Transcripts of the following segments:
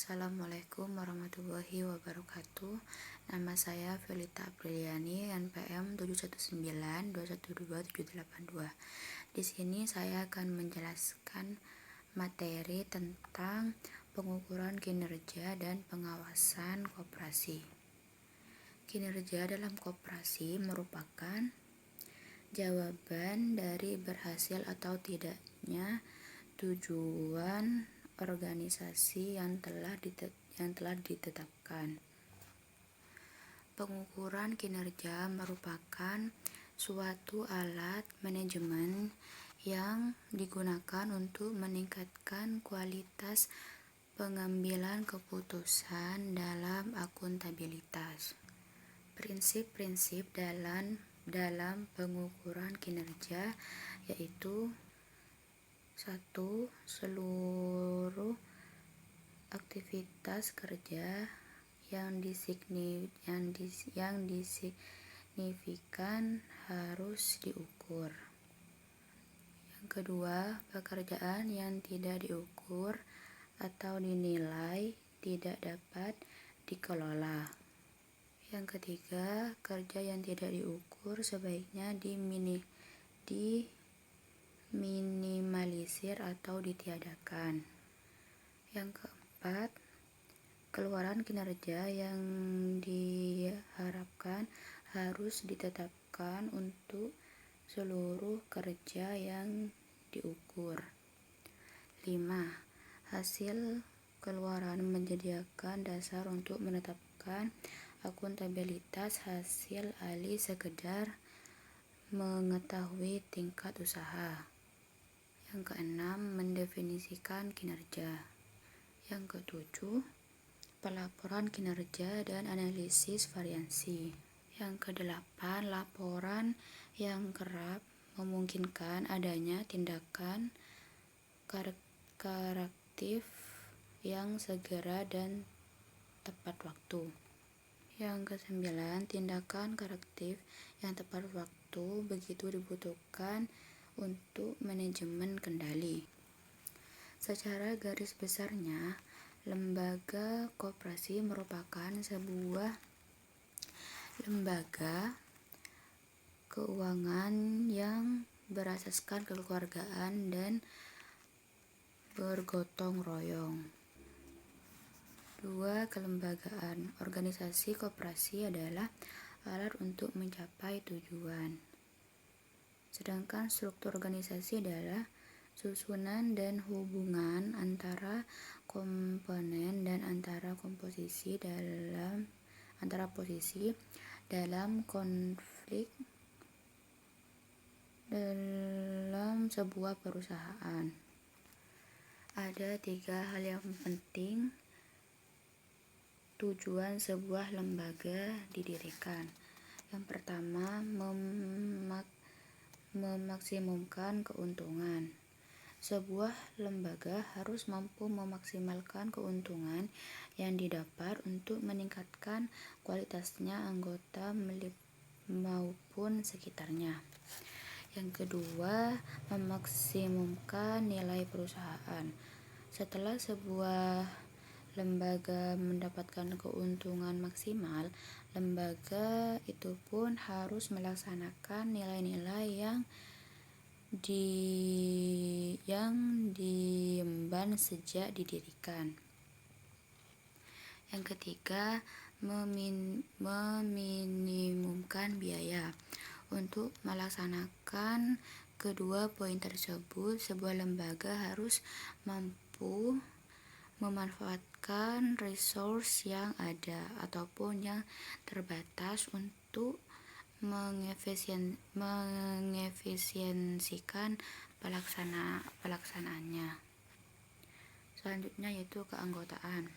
Assalamualaikum warahmatullahi wabarakatuh. Nama saya Felita Apriliani, NPM 719212782. Di sini saya akan menjelaskan materi tentang pengukuran kinerja dan pengawasan koperasi. Kinerja dalam koperasi merupakan jawaban dari berhasil atau tidaknya tujuan organisasi yang telah ditetapkan. Pengukuran kinerja merupakan suatu alat manajemen yang digunakan untuk meningkatkan kualitas pengambilan keputusan dalam akuntabilitas. Prinsip-prinsip dalam pengukuran kinerja yaitu 1. Seluruh aktivitas kerja yang disignifikan harus diukur. Yang kedua, pekerjaan yang tidak diukur atau dinilai tidak dapat dikelola. Yang ketiga, kerja yang tidak diukur sebaiknya diminimalisir atau ditiadakan. Yang keempat, keluaran kinerja yang diharapkan harus ditetapkan untuk seluruh kerja yang diukur. 5. Hasil keluaran menyediakan dasar untuk menetapkan akuntabilitas hasil alih sekedar mengetahui tingkat usaha. Yang keenam, mendefinisikan kinerja. Yang ketujuh, pelaporan kinerja dan analisis variansi. Yang kedelapan, laporan yang kerap memungkinkan adanya tindakan korektif yang segera dan tepat waktu. Yang kesembilan, tindakan korektif yang tepat waktu begitu dibutuhkan untuk manajemen kendali. Secara garis besarnya, lembaga koperasi merupakan sebuah lembaga keuangan yang berasaskan kekeluargaan dan bergotong royong. 2. Kelembagaan. Organisasi koperasi adalah alat untuk mencapai tujuan. Sedangkan struktur organisasi adalah susunan dan hubungan antara komponen dan antara posisi dalam konflik dalam sebuah perusahaan. Ada 3 hal yang penting tujuan sebuah lembaga didirikan. Yang pertama, memaksimumkan keuntungan. Sebuah lembaga harus mampu memaksimalkan keuntungan yang didapat untuk meningkatkan kualitasnya anggota maupun sekitarnya. Yang kedua, memaksimumkan nilai perusahaan. Setelah sebuah lembaga mendapatkan keuntungan maksimal, lembaga itu pun harus melaksanakan nilai-nilai yang diemban sejak didirikan. Yang ketiga, meminimumkan biaya. Untuk melaksanakan kedua poin tersebut, sebuah lembaga harus mampu memanfaatkan resource yang ada ataupun yang terbatas untuk mengefisiensikan pelaksanaannya. Selanjutnya yaitu keanggotaan.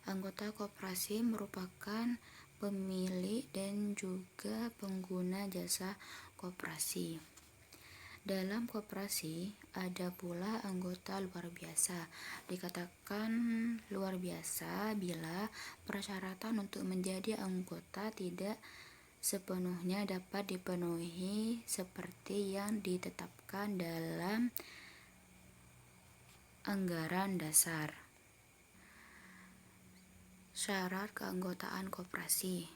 Anggota koperasi merupakan pemilik dan juga pengguna jasa koperasi. Dalam koperasi ada pula anggota luar biasa. Dikatakan luar biasa bila persyaratan untuk menjadi anggota tidak sepenuhnya dapat dipenuhi seperti yang ditetapkan dalam anggaran dasar. Syarat keanggotaan koperasi.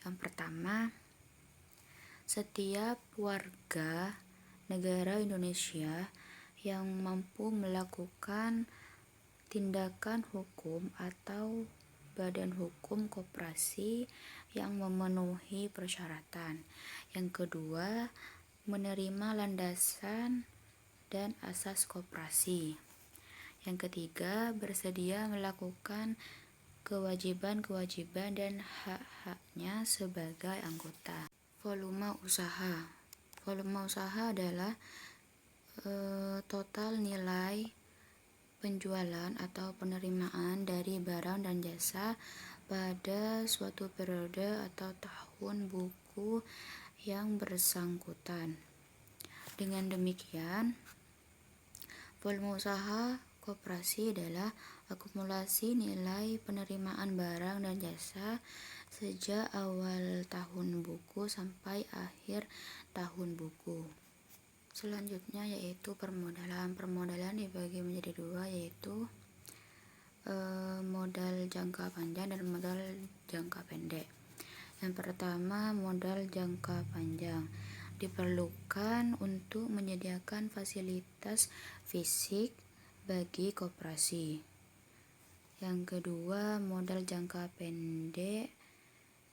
Yang pertama, setiap warga negara Indonesia yang mampu melakukan tindakan hukum atau badan hukum koperasi yang memenuhi persyaratan. Yang kedua, menerima landasan dan asas koperasi. Yang ketiga, bersedia melakukan kewajiban-kewajiban dan hak-haknya sebagai anggota. Volume usaha. Volume usaha adalah total nilai penjualan atau penerimaan dari barang dan jasa pada suatu periode atau tahun buku yang bersangkutan. Dengan demikian, volume usaha koperasi adalah akumulasi nilai penerimaan barang dan jasa sejak awal tahun buku sampai akhir tahun buku. Selanjutnya yaitu permodalan. Permodalan dibagi menjadi dua, yaitu modal jangka panjang dan modal jangka pendek. Yang pertama, modal jangka panjang diperlukan untuk menyediakan fasilitas fisik bagi koperasi. Yang kedua, modal jangka pendek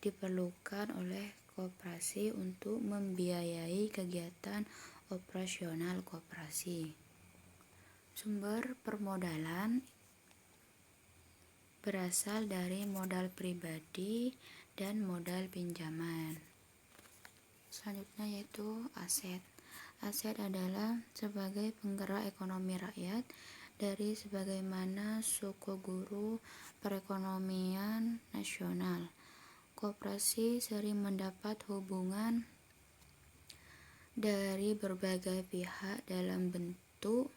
diperlukan oleh koperasi untuk membiayai kegiatan operasional koperasi. Sumber permodalan berasal dari modal pribadi dan modal pinjaman. Selanjutnya yaitu aset. Aset adalah sebagai penggerak ekonomi rakyat dari sebagaimana suku guru perekonomian nasional. Koperasi sering mendapat hubungan dari berbagai pihak dalam bentuk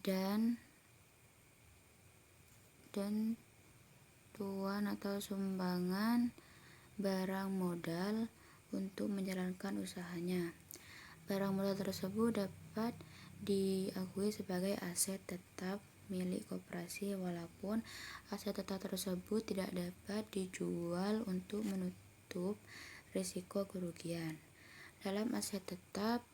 dan tuan atau sumbangan barang modal untuk menjalankan usahanya. Barang modal tersebut dapat diakui sebagai aset tetap milik koperasi walaupun aset tetap tersebut tidak dapat dijual untuk menutup risiko kerugian. Dalam aset tetap,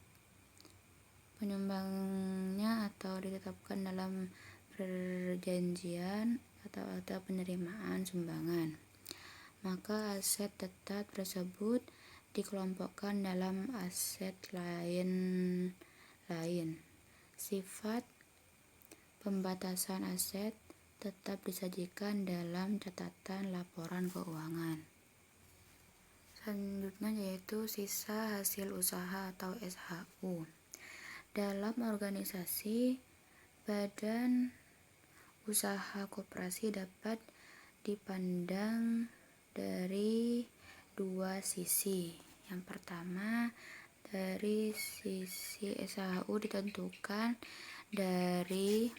penyumbangnya atau ditetapkan dalam perjanjian atau penerimaan sumbangan, maka aset tetap tersebut dikelompokkan dalam aset lain. Sifat pembatasan aset tetap disajikan dalam catatan laporan keuangan. Selanjutnya yaitu sisa hasil usaha atau SHU. Dalam organisasi, badan usaha koperasi dapat dipandang dari dua sisi. Yang pertama, dari sisi SHU ditentukan dari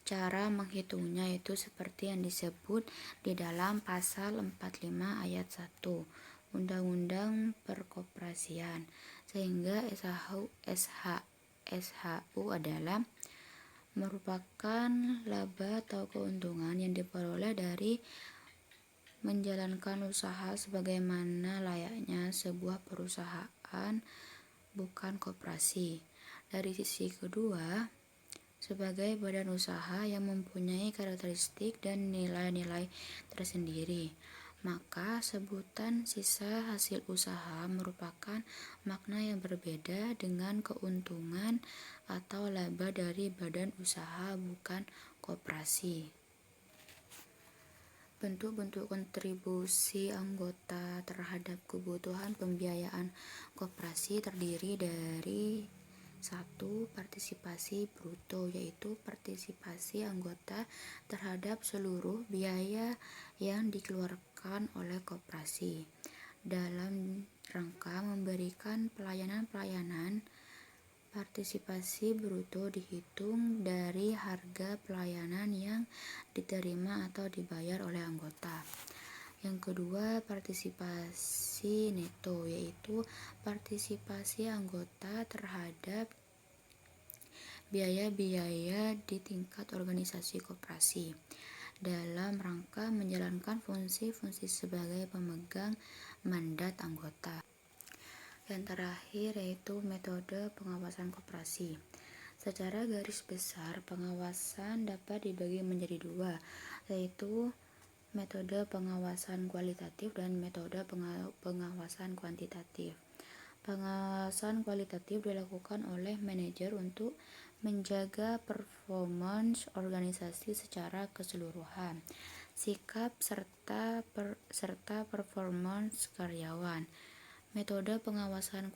cara menghitungnya, yaitu seperti yang disebut di dalam pasal 45 ayat 1 Undang-Undang Perkoperasian, sehingga SHU adalah merupakan laba atau keuntungan yang diperoleh dari menjalankan usaha sebagaimana layaknya sebuah perusahaan, bukan koperasi. Dari sisi kedua, sebagai badan usaha yang mempunyai karakteristik dan nilai-nilai tersendiri, maka sebutan sisa hasil usaha merupakan makna yang berbeda dengan keuntungan atau laba dari badan usaha bukan koperasi. Bentuk-bentuk kontribusi anggota terhadap kebutuhan pembiayaan koperasi terdiri dari 1. Partisipasi bruto, yaitu partisipasi anggota terhadap seluruh biaya yang dikeluarkan oleh koperasi dalam rangka memberikan pelayanan-pelayanan. Partisipasi bruto dihitung dari harga pelayanan yang diterima atau dibayar oleh anggota. Yang kedua, partisipasi neto, yaitu partisipasi anggota terhadap biaya-biaya di tingkat organisasi koperasi dalam rangka menjalankan fungsi-fungsi sebagai pemegang mandat anggota. Yang terakhir yaitu metode pengawasan koperasi. Secara garis besar, pengawasan dapat dibagi menjadi dua, yaitu metode pengawasan kualitatif dan metode pengawasan kuantitatif. Pengawasan kualitatif dilakukan oleh manajer untuk menjaga performance organisasi secara keseluruhan, sikap serta performance karyawan. Metode pengawasan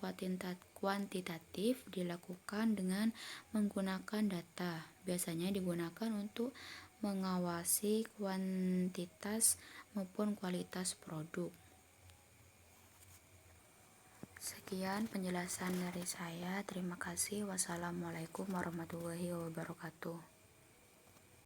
kuantitatif dilakukan dengan menggunakan data. Biasanya digunakan untuk mengawasi kuantitas maupun kualitas produk. Sekian penjelasan dari saya. Terima kasih. Wassalamualaikum warahmatullahi wabarakatuh.